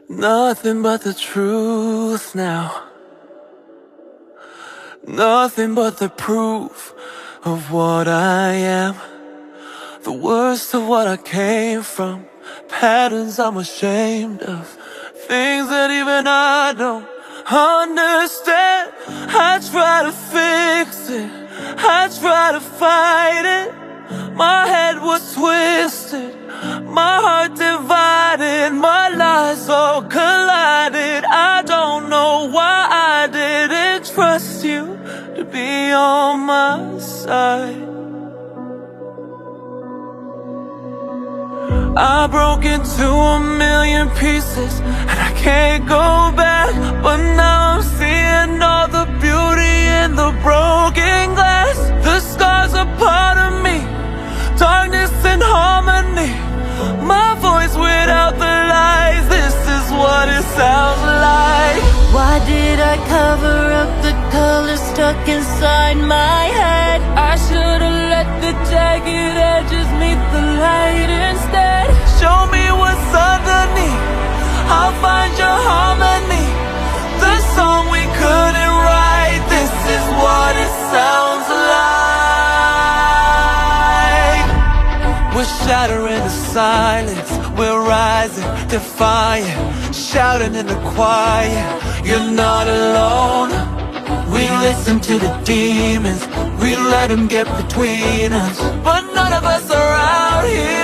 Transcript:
Nothing but the truth now. Nothing but the proof of what I am. The worst of what I came from. Patterns I'm ashamed of. Things that even I don't understand. I try to fix it, I try to fight it. My head was twisted, my heart divided, my lies all collided. I don't know why I didn't trust you to be on my side. I broke into a million pieces and I can't go back. But now I'm seeing all the beauty in the broken glass. The scars are part of me, darkness and harmony. My voice without the lies, this is what it sounds like. Why did I cover up the color stuck inside my head? I should've let the jagged edges meet the light instead. Show me what's underneath, I'll find your harmony. The song we couldn't write, this is what it sounds like. We're shattering the silence, we're rising, defiant, shouting in the quiet. You're not alone. We listen to the demons, we let them get between us. But none of us are out here